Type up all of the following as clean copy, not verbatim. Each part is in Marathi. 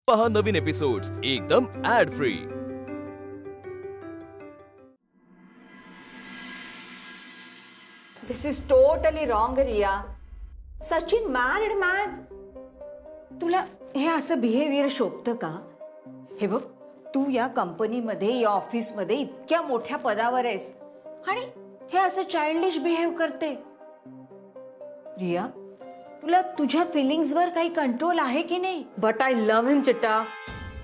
पहा नवीन एपिसोड्स एकदम ad free. This is totally wrong, Riya. Sachin married man. तुला हे असं बिहेवियर शोभतं का? हे बघ, तू या कंपनीमध्ये या ऑफिसमध्ये इतक्या मोठ्या पदावर आहेस आणि हे असं चाइल्डिश बिहेव करते. रिया, तुला तुझ्या फिलिंग्सवर काही कंट्रोल आहे की नाही? बट आय लव्ह हिम चिट्टा.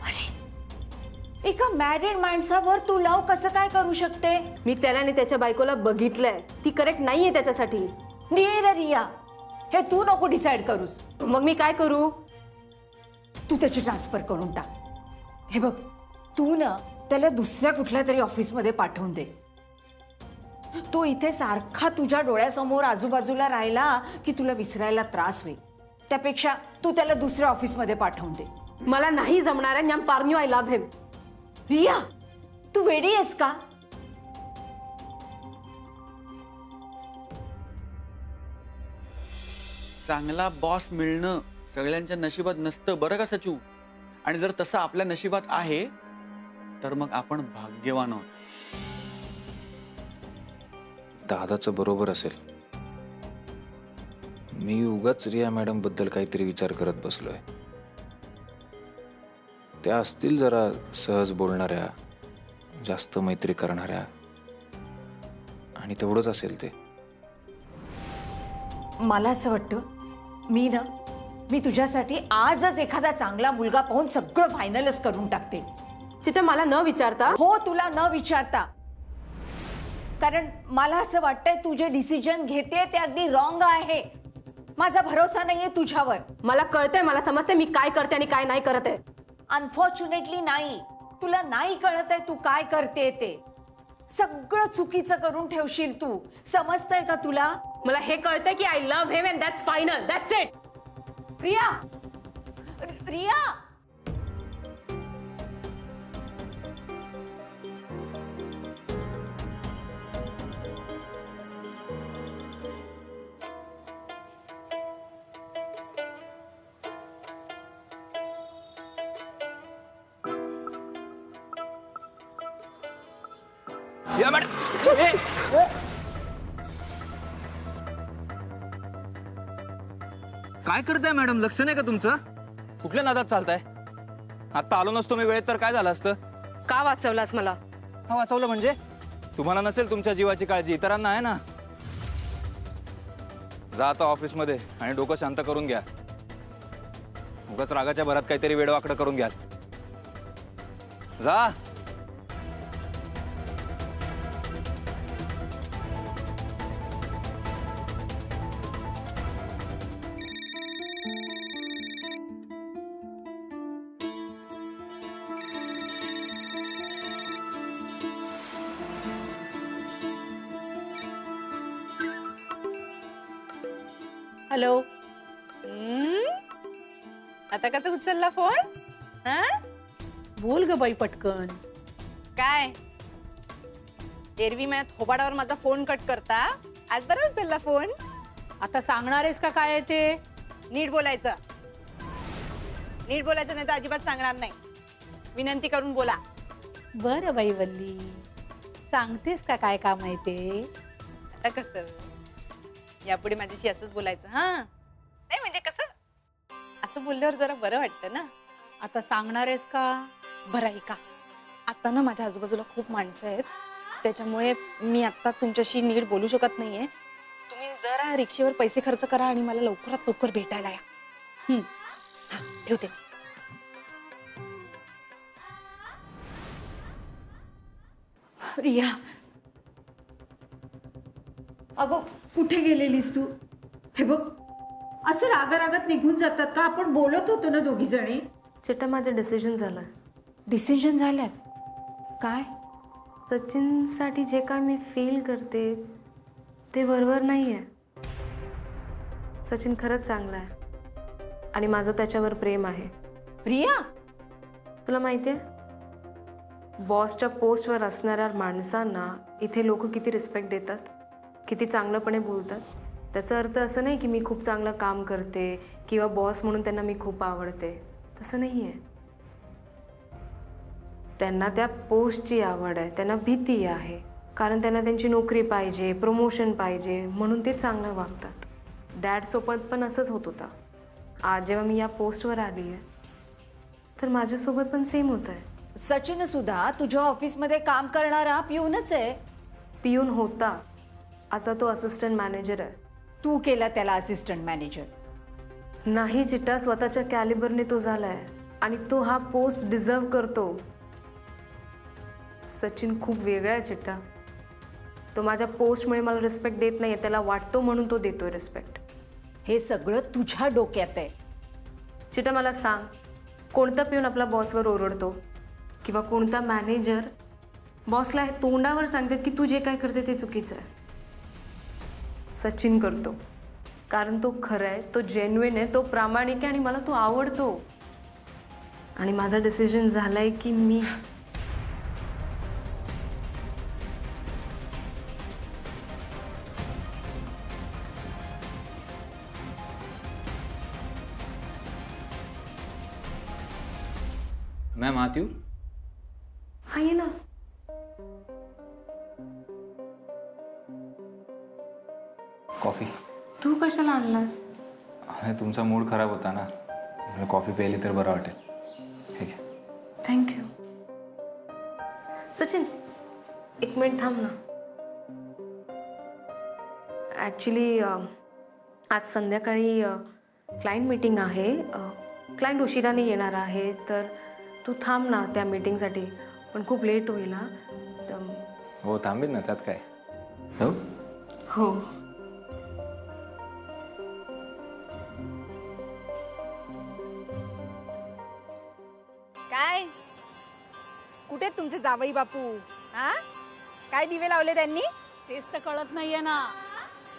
अरे, एका मॅरिड माणसावर तू लव कसं काय करू शकते? मी त्याला आणि त्याच्या बायकोला बघितलंय. ती करेक्ट नाहीये त्याच्यासाठी. नाही रे रिया, हे तू नको डिसाइड करूस. मग मी काय करू? तू त्याची ट्रान्सफर करून टाक. हे बघ, तू ना त्याला दुसऱ्या कुठल्या तरी ऑफिसमध्ये पाठवून दे. तो इथे सारखा तुझ्या डोळ्यासमोर आजूबाजूला राहिला की तुला विसरायला त्रास होईल. त्यापेक्षा तू त्याला दुसऱ्या ऑफिसमध्ये पाठवून दे. मला नाही जमणार आहे. पार्न्यू, आय लव्ह हिम. रिया, तू वेडी आहेस का? चांगला बॉस मिळणं सगळ्यांच्या नशिबात नसतं बरं का सचू. आणि जर तसं आपल्या नशिबात आहे तर मग आपण भाग्यवान आहोत. दादाचं बरोबर असेल. मी उगाच रिया मॅडम बद्दल काहीतरी विचार करत बसलोय. त्या असतील जरा सहज बोलणाऱ्या, जास्त मैत्री करणाऱ्या, आणि तेवढंच असेल ते. मला असं वाटतं मी तुझ्यासाठी आजच एखादा चांगला मुलगा पाहून सगळं फायनलच करून टाकते. चिट्टा, मला न विचारता? हो, तुला न विचारता. कारण मला असं वाटतंय तू जे डिसिजन घेते ते अगदी रॉंग आहे. माझा भरोसा नाहीये तुझ्यावर. मला कळतंय, मला समजते मी काय करते आणि काय नाही करत आहे. अनफॉर्च्युनेटली नाही. तुला नाही कळत आहे तू काय करते ते. सगळं चुकीचं करून ठेवशील तू. समजतंय का तुला? मला हे कळतंय की I love him and that's final. That's it. Riya, Riya, या मॅडम, काय करताय मॅडम? लक्ष नाही का तुमचं? कुठल्या नादात चालताय? आता आलो नसतो मी वेळेत तर काय झालं असतं? का वाचवलास मला? हा, वाचवलं म्हणजे? तुम्हाला नसेल तुमच्या जीवाची काळजी, इतरांना आहे ना. जा आता ऑफिसमध्ये आणि डोकं शांत करून घ्या. उगाच रागाच्या भरात काहीतरी वेडवाकडं करून घ्या. जा. हॅलो. आता कसं उचलला फोन? बोल ग बाई पटकन. काय एरवी माझ्या थोबाडावर माझा फोन कट करता, आज बरं उचलला फोन. आता सांगणार आहेस का काय आहे ते? नीट बोलायचं. नीट बोलायचं नाही तर अजिबात सांगणार नाही. विनंती करून बोला. बरं बाई वल्ली, सांगतेस का काय काम आहे ते? आता कसं यापुढे माझ्याशी असंच बोलायचं. हा, नाही म्हणजे कसं असं बोलल्यावर जरा बरं वाटतं ना. आता सांगणार आहेस का? बरं आहे का? आता ना माझ्या आजूबाजूला खूप माणसं आहेत, त्याच्यामुळे मी आता तुमच्याशी नीट बोलू शकत नाहीये. तुम्ही जरा रिक्षेवर पैसे खर्च करा आणि मला लवकरात लवकर भेटायला या. हा, ठेवते. रिया, अगं कुठे गेलेलीस तू? हे बघ, असं रागारागात निघून जातात का? आपण बोलत होतो ना दोघी जणी. चिट्टा, माझं डिसिजन झालंय. डिसिजन झालं? काय? सचिनसाठी जे काय मी फील करते ते वरवर नाही आहे. सचिन खरंच चांगला आहे आणि माझं त्याच्यावर प्रेम आहे. रिया, तुला माहिती आहे, बॉसच्या पोस्टवर असणाऱ्या माणसांना इथे लोक किती रिस्पेक्ट देतात, किती चांगलंपणे बोलतात. त्याचा अर्थ असं नाही की मी खूप चांगलं काम करते किंवा बॉस म्हणून त्यांना मी खूप आवडते. तसं नाही आहे. त्यांना त्या पोस्टची आवड आहे, त्यांना भीती आहे, कारण त्यांना त्यांची नोकरी पाहिजे, प्रमोशन पाहिजे, म्हणून ते चांगलं वागतात. डॅडसोबत पण असंच होत होता. आज जेव्हा मी या पोस्टवर आली आहे तर माझ्यासोबत पण सेम होत आहे. सचिन सुद्धा तुझ्या ऑफिसमध्ये काम करणारा पिऊनच आहे. पिऊन होता, आता तो असिस्टंट मॅनेजर आहे. तू केला त्याला असिस्टंट मॅनेजर. नाही चिट्टा, स्वतःच्या कॅलिबरने तो झालाय आणि तो हा पोस्ट डिझर्व करतो. सचिन खूप वेगळा आहे चिट्टा. तो माझ्या पोस्टमुळे मला रिस्पेक्ट देत नाही, त्याला वाटतो म्हणून तो देतोय रिस्पेक्ट. हे सगळं तुझ्या डोक्यात आहे. चिट्टा मला सांग, कोणता पिऊन आपला बॉसवर ओरडतो किंवा कोणता मॅनेजर बॉसला हे तोंडावर सांगतात की तू जे काय करते ते चुकीचं आहे? सचिन करतो, कारण तो खरा आहे, तो जेन्युइन आहे, तो प्रामाणिक आहे आणि मला तो आवडतो. आणि माझा डिसिजन झालाय की मी मॅम आत येऊ? हा ये ना. कॉफी? तू कशाला आणलास? अरे तुमचा मूड खराब होता ना, कॉफी प्यायली तर बरं वाटेल. ठीक आहे. थँक्यू. सचिन, एक मिनिट थांब ना. ॲक्च्युली आज संध्याकाळी क्लायंट मीटिंग आहे. क्लायंट उशिराने येणार आहे, तर तू थांब ना त्या मीटिंगसाठी. पण खूप लेट होईल हा. तर हो थांबेन ना, त्यात काय. हो हो. काय कुठे तुमचे जावई बापू? हा, काय दिवे लावले त्यांनी? तेच तर कळत नाहीये ना.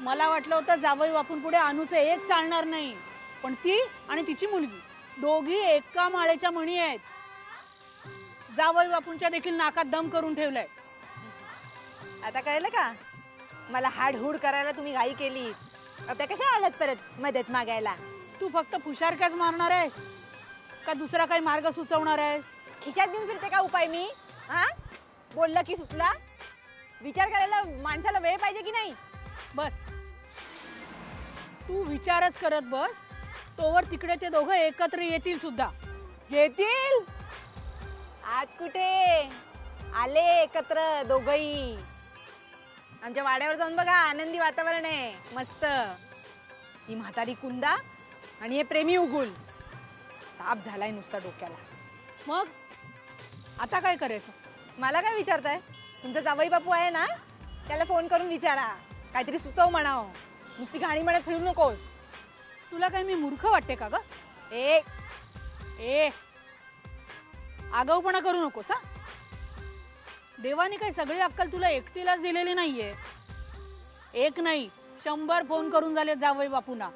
मला वाटलं होतं जावई बापून पुढे अनुचं एक चालणार नाही, पण ती आणि तिची मुलगी दोघी एका माळेच्या मणी आहेत. जावई बापूंच्या देखील नाकात दम करून ठेवलाय. आता कळलं का? मला हाडहूड करायला तुम्ही घाई केली. आता कशा आलात परत मदत मागायला? तू फक्त फुशारक्याच मारणार आहेस का दुसरा काही मार्ग सुचवणार आहेस? खिशात देऊन फिरते का उपाय मी? हा, बोललं की सुचला. विचार करायला माणसाला वेळ पाहिजे की नाही? बस, तू विचारच करत बस. तोवर तिकडे ते दोघं एकत्र येतील सुद्धा. येतील? आज कुठे आले एकत्र दोघही. आमच्या वाड्यावर जाऊन बघा, आनंदी वातावरण आहे मस्त. ही म्हातारी कुंदा आणि हे प्रेमी उगुल. ताप झालाय नुसता डोक्याला. मग आता काय करायचं? मला काय विचारताय? तुमचा जावई बापू आहे ना, त्याला फोन करून विचारा, काहीतरी सुचव म्हणाव. नुसती गाणी म्हणत फिरू नकोस. तुला काय मी मूर्ख वाटते का ग? ए आगाऊपणा करू नकोस हा. देवाने काही सगळी अक्कल तुला एकटीलाच दिलेली नाहीये. एक नाही 100 फोन करून झाले जावई बापूंना.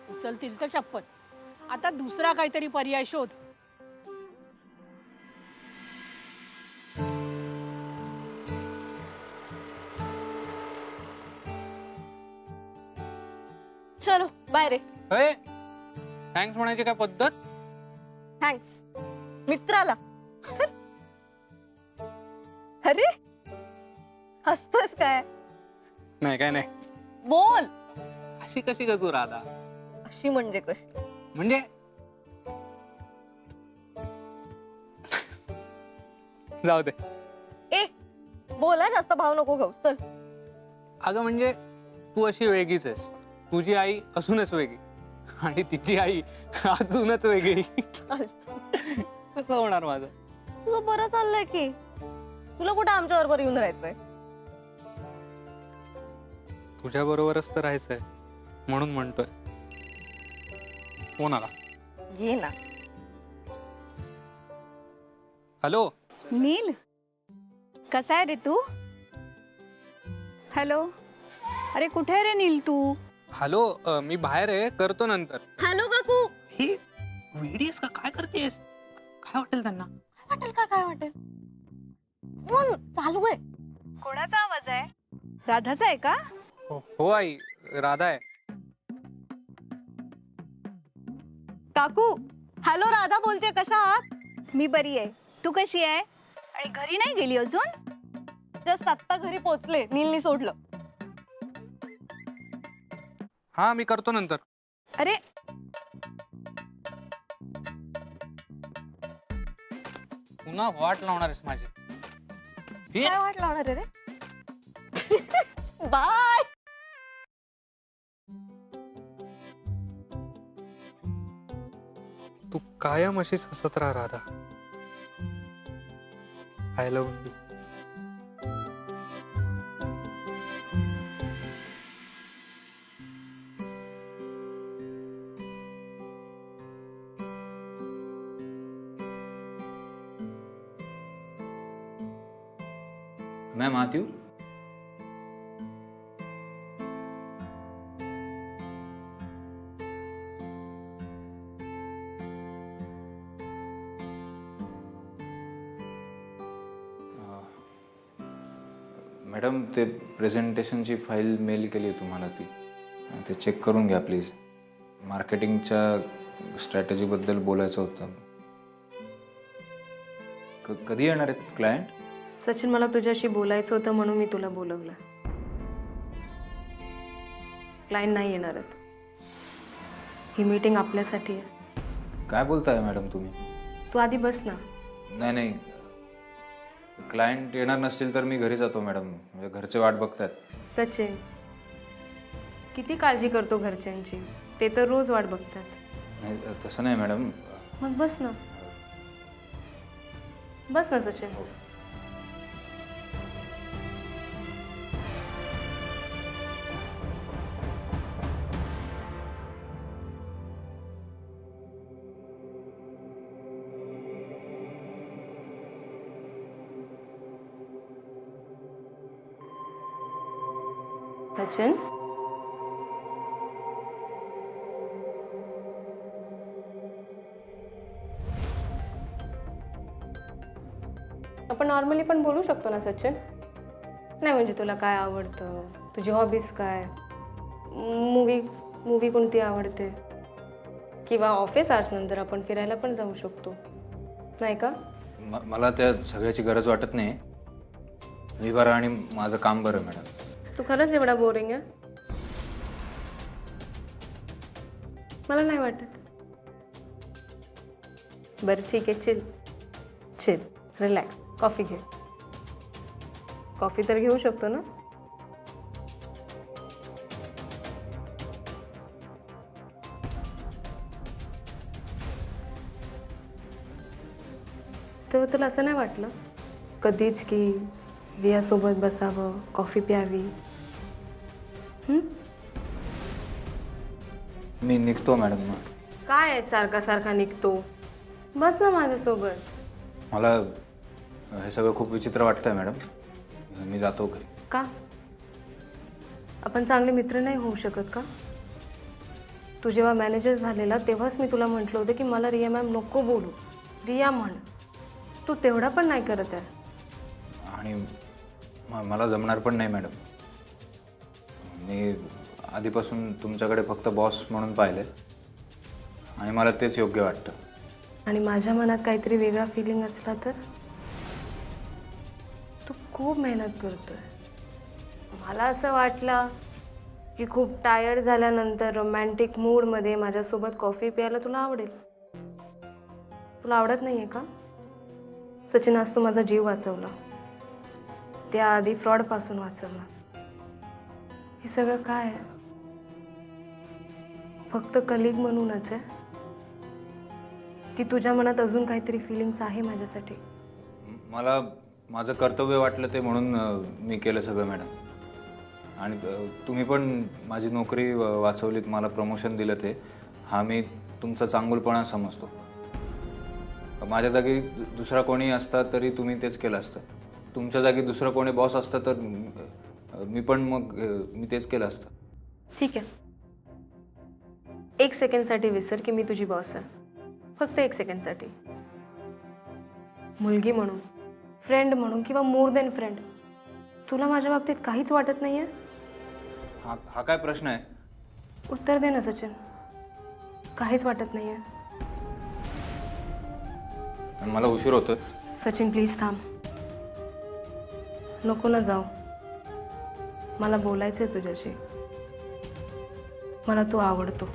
उचलतील तर चप्पल. आता दुसरा काहीतरी पर्याय शोध. चलो बाय रे. थँक्स म्हणायची काय पद्धत? थँक्स मित्राला. अरे हसतोयस काय? नाही काय नाही. बोल. अशी कशी ग तू राधा? अशी म्हणजे कशी? म्हणजे जाऊ दे. ए बोला, जास्त भाव नको घेऊ. चल. अगं म्हणजे तू अशी वेगळीच आहेस. तुझी आई असूनच वेगळी आणि तिची आई अजूनच वेगळी. कसं होणार माझं? तुझं बरं चाललंय की. तुला कुठं आमच्या बरोबर येऊन राहायचंय? तुझ्या बरोबरच तर राहायचंय म्हणून म्हणतोय. फोन आला. घे ना. हॅलो नील, कसा आहे रे तू? हॅलो, अरे कुठे आहे रे नील तू? हॅलो, मी बाहेर आहे, करतो नंतर. हॅलो काकू. हे वेडीस का? काय करतेस? काय वाटेल त्यांना? काय वाटेल का? काय वाटेल? फोन चालू आहे. कोणाचा आवाज आहे? राधाचा आहे का? हो आई, राधा आहे. काकू, हॅलो राधा बोलते. कशा आहात? मी बरी आहे. तू कशी आहे? आणि घरी नाही गेली अजून? जस्ट आत्ता घरी पोहोचले, नीलनी सोडलं. हा मी करतो नंतर. अरे पुन्हा वाट लावणार आहेस माझी. हे? काय वाट लावणार आहे रे? बाय. तू कायम अशीच हसत राहा Radha. I love you. Ma'am आती हूँ. मॅडम ते प्रेझेंटेशनची फाईल मेल केली आहे तुम्हाला ती. ते चेक करून घ्या प्लीज. मार्केटिंगच्या स्ट्रॅटेजीबद्दल बोलायचं होतं. कधी येणार आहेत क्लायंट? सचिन, मला तुझ्याशी बोलायचं होतं म्हणून मी तुला बोलवलं. क्लायंट नाही येणार आहेत. ही मीटिंग आपल्यासाठी आहे. काय बोलताय मॅडम तुम्ही? तू आधी बस ना. नाही नाही, क्लायंट येणार नसतील तर मी घरी जातो मॅडम. म्हणजे घरचे वाट बघतात. सचिन, किती काळजी करतो घरच्यांची. ते तर रोज वाट बघतात. नाही तसं नाही मॅडम. मग बस ना. बस ना सचिन. सचिन, आपण नॉर्मली पण बोलू शकतो ना सचिन? नाही म्हणजे तुला काय आवडतं, तुझी हॉबीज काय, मूवी कोणती आवडते, किंवा ऑफिस आवर्स नंतर आपण फिरायला पण जाऊ शकतो, नाही का? मला त्या सगळ्याची गरज वाटत नाही. मी बरं आणि माझं काम बरं मॅडम. तू खरंच एवढा बोरिंग आहे? मला नाही वाटत. बरं ठीक आहे, चिल चिल, रिलॅक्स. कॉफी घे. कॉफी तर घेऊ शकतो ना? तेव्हा तुला असं नाही वाटलं कधीच की रियासोबत बसावं, कॉफी प्यावी? मी निघतो मॅडम. काय आहे सारखा सारखा निघतो? बस ना माझ्यासोबत. मला हे सगळं खूप विचित्र वाटतंय मॅडम. मी जातो घरी. का? आपण चांगले मित्र नाही होऊ शकत का? तू जेव्हा मॅनेजर झालेला तेव्हाच मी तुला म्हटलं होतं की मला रिया मॅम नको बोलू, रिया म्हण. तू तेवढा पण नाही करत आहे. आणि मला जमणार पण नाही मॅडम. मी आधीपासून तुमच्याकडे फक्त बॉस म्हणून पाहिले आणि मला तेच योग्य वाटतं. आणि माझ्या मनात काहीतरी वेगळा फिलिंग असला तर? तू खूप मेहनत करतोय. मला असं वाटलं की खूप टायर्ड झाल्यानंतर रोमॅन्टिक मूडमध्ये माझ्यासोबत कॉफी प्यायला तुला आवडेल. तुला आवडत नाही आहे का? सचिन, आज तू माझा जीव वाचवला, त्याआधी फ्रॉडपासून वाचवला. हे सगळं काय आहे? फक्त कलिग म्हणूनच आहे की तुझ्या मनात अजून काहीतरी फिलिंग्स आहे माझ्यासाठी? मला माझं कर्तव्य वाटलं ते म्हणून मी केलं सगळं मॅडम. आणि तुम्ही पण माझी नोकरी वाचवलीत, मला प्रमोशन दिलं, ते हा मी तुमचा चांगुलपणा समजतो. माझ्या जागी दुसरा कोणी असता तरी तुम्ही तेच केलं असतं. तुमच्या जागी दुसरं कोणी बॉस असतं तर मी तेच केलं असतं. ठीक आहे, 1 सेकंडसाठी विसर की मी तुझी बॉस आहे. फक्त 1 सेकंडसाठी. मुलगी म्हणून, फ्रेंड म्हणून, किंवा मोर दॅन फ्रेंड, तुला माझ्या बाबतीत काहीच वाटत नाही आहे? हा काय प्रश्न आहे? उत्तर दे ना सचिन. काहीच वाटत नाही आहे? मला उशीर होतो. सचिन प्लीज थांब. नको ना जाऊ. मला बोलायचंय तुझ्याशी. मला तू आवडतो.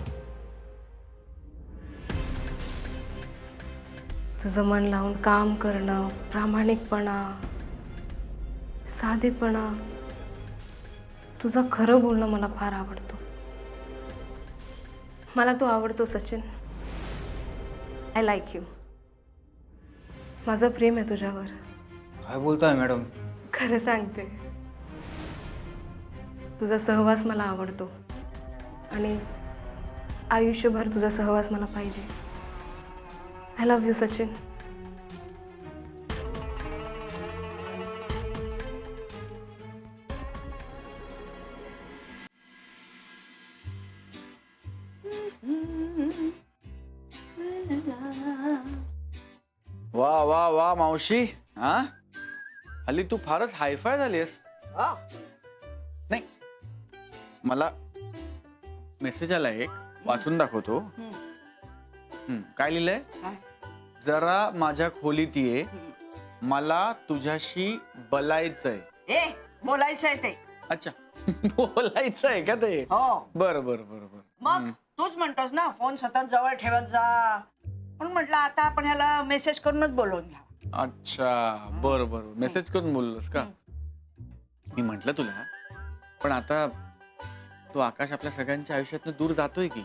तुझं मन लावून काम करणं, प्रामाणिकपणा, साधेपणा, तुझं खरं बोलणं मला फार आवडतं. मला तू आवडतो सचिन. I like you. माझं प्रेम आहे तुझ्यावर. काय बोलताय मॅडम? खरं सांगते. तुझा सहवास मला आवडतो आणि आयुष्यभर तुझा सहवास मला पाहिजे. I love you Sachin. वा वा वा मावशी. हा, हल्ली तू फारच हायफाय झालीस. नाही, मला मेसेज आला एक, वाचून दाखवतो. काय लिहिलंय? जरा माझ्या खोलीत ये, मला तुझ्याशी बोलायचंय. बोलायचंय ते. अच्छा, बोलायचंय का ते? हो. बर बर बर बर. मग तूच म्हणतोस ना फोन सतत जवळ ठेवत जा, पण म्हटलं आता आपण ह्याला मेसेज करूनच बोलवून घ्या. अच्छा, बर बर. मेसेज करून बोललोस का? मी म्हंटल तुला, पण आता तो आकाश आपल्या सगळ्यांच्या आयुष्यातनं दूर जातोय की.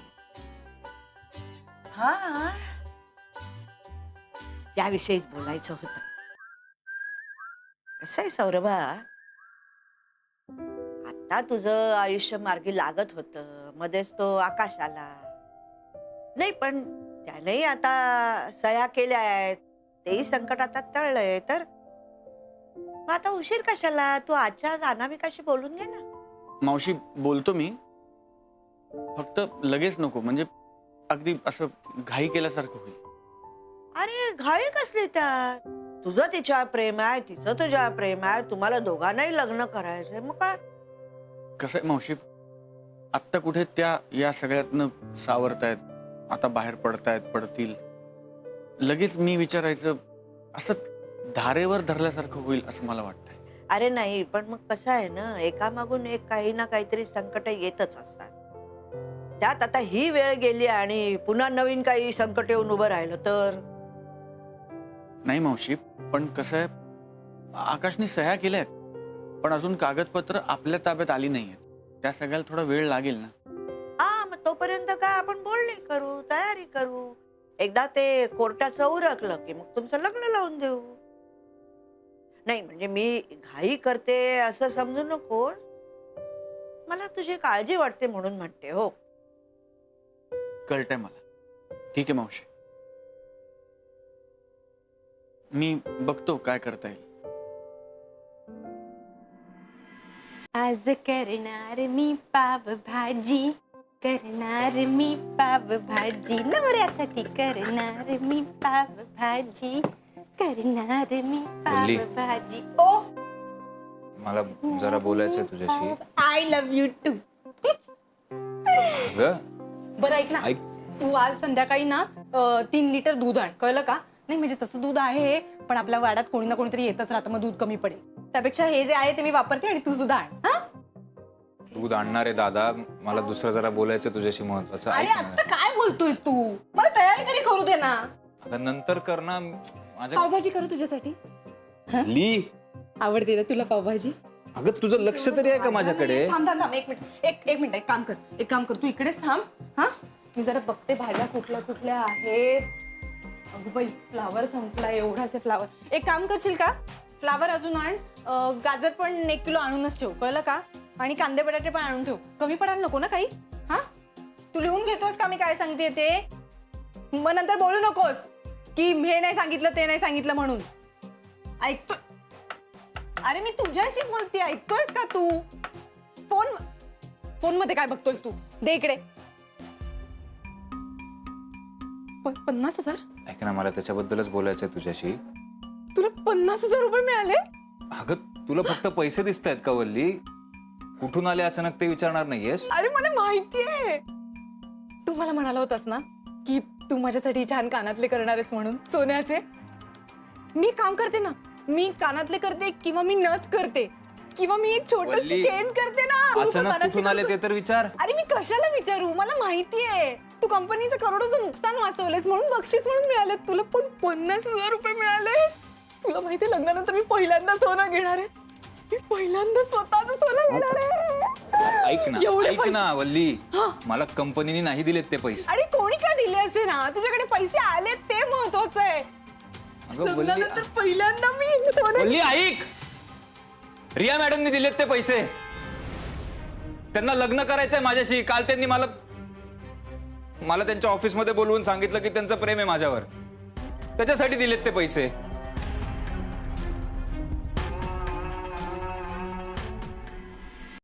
हा, त्याविषयीच बोलायचं होतं. कसं आहे सौरभा, आता तुझं आयुष्य मार्गी लागत होतं, मध्येच तो आकाश आला. नाही, पण त्यानेही आता सह्या केल्या आहेत, तेही संकट आता टळलंय. तर मग आता उशीर कशाला, तू आजच्या आज अनामिकाशी बोलून घे ना. मावशी, बोलतो मी, फक्त लगेच नको. म्हणजे अगदी असं घाई केल्यासारखं होईल. अरे घाई कसली त्यात? तुझं तिच्यावर प्रेम आहे, तिचं तुझ्यावर प्रेम आहे, तुम्हाला दोघांनाही लग्न करायचंय. मग काय? कसं आहे मावशी, आत्ता कुठे त्या या सगळ्यातनं सावरतायत, आता बाहेर पडतील. लगेच मी विचारायचं असं धारेवर धरल्यासारखं होईल असं मला वाटतंय. अरे नाही, पण मग कसं आहे ना, एकामागून एक काही ना काहीतरी संकट येतच असतात. त्यात आता ही वेळ गेली आणि पुन्हा नवीन काही संकट येऊन उभं राहिलं तर. नाही मावशी, पण कसं आहे, आकाशने सह्या केल्यात, पण अजून कागदपत्र आपल्या ताब्यात आली नाहीयेत. त्या सगळ्याला थोडा वेळ लागेल ना. हा, मग तोपर्यंत काय आपण बोलणी करू, तयारी करू. एकदा ते कोर्टाचं उरकलं की मग तुमचं लग्न लावून देऊ. नाही म्हणजे मी घाई करते असं समजू नकोस. मला तुझी काळजी वाटते म्हणून म्हणते. हो, कळतंय मला. ठीक आहे मावशी, मी बघतो काय करता येईल. आज करणार मी पाव भाजी, करणार मी पाव भाजी, नवऱ्यासाठी करणार मी पाव भाजी, करणार मी वल्ली. पाव भाजी. ओ, मला जरा बोलायचंय तुझ्याशी. I love you too. ग बरं ऐक ना, ऐक. तू आज संध्याकाळी ना 3 लिटर दूध आण, कळलं का? नाही म्हणजे तसं दूध आहे, पण आपल्या वाड्यात कोणी ना कोणीतरी येतच राहतं, मग दूध कमी पडेल. त्यापेक्षा हे जे आहे ते मी वापरते आणि तू सुद्धा आण. हा, दूध आणणार आहे दादा. मला दुसरं जरा बोलायचं तुझ्याशी महत्वाचं. अरे ऐक आता ना. काय बोलतोयस तू? मला तयारी तरी करू दे ना. आता नंतर कर ना. माझ्या पावभाजी करू तुझ्यासाठी. ली, आवडते ना तुला पावभाजी? अगं तुझं लक्ष तरी आहे का माझ्याकडे? थांब थांब थांब, एक मिनिट, एक मिनिट. एक काम कर, तू इकडेच थांब. हा, मी जरा बघते भाज्या कुठल्या कुठल्या आहेत. अगं बाई, फ्लावर संपलाय, एवढाच फ्लावर. एक काम करशील का, फ्लावर अजून आण, गाजर पण 1 किलो आणूनच ठेव, कळलं का? आणि कांदे बटाटे पण आणून ठेव. कमी पडायला नको ना काही. हा, तू लिहून घेतोस का मी काय सांगते ते? मग नंतर बोलू नकोस की हे नाही सांगितलं ते नाही सांगितलं म्हणून. ऐकतोय? अरे मी तुझ्याशी बोलते, ऐकतोयस का तू? फोन मध्ये काय बघतोयस तू? दे इकडे. 50,000? ऐक ना, मला त्याच्याबद्दलच बोलायचंय तुझ्याशी. तुला 50,000 रुपये मिळाले? अगं तुला फक्त पैसे दिसत आहेत का वल्ली? कुठून आले अचानक ते विचारणार नाहीयेस? अरे मला माहितीये, तू मला म्हणाला होतास ना की तू माझ्यासाठी छान कानातले करणार आहेस म्हणून, सोन्याचे. मी काम करते ना, मी कानातले करते किंवा मी नथ करते किंवा मी एक छोटी वल्ली, चेन करते ना. अचानक कानातले कुठून आले ते तर विचार. अरे मी कशाला विचारू, मला माहिती आहे तू कंपनीचं करोडोचं नुकसान वाचवलेस म्हणून बक्षीस म्हणून मिळाले तुला. पण 50,000 रुपये मिळाले. तुला माहिती आहे लग्नानंतर मी पहिल्यांदा सोनं घेणार आहे. मी पहिल्यांदा स्वतःच सोनं घेणार आहे. ऐक ना, एवढे ऐक पैसे- ना वल्ली, हा. मला कंपनीने नाही दिलेत ते पैसे. अरे कोणी का दिले असते ना, तुझ्याकडे पैसे आले ते महत्वाचं आहे. अगं वल्ली, लग्नानंतर पहिल्यांदा मी सोनं वल्ली ऐक, रिया मॅडमनी दिलेत ते पैसे. त्यांना लग्न करायचंय माझ्याशी. काल त्यांनी मला त्यांच्या ऑफिसमध्ये बोलवून सांगितलं की त्यांचं प्रेम आहे माझ्यावर, त्याच्यासाठी दिलेत ते पैसे.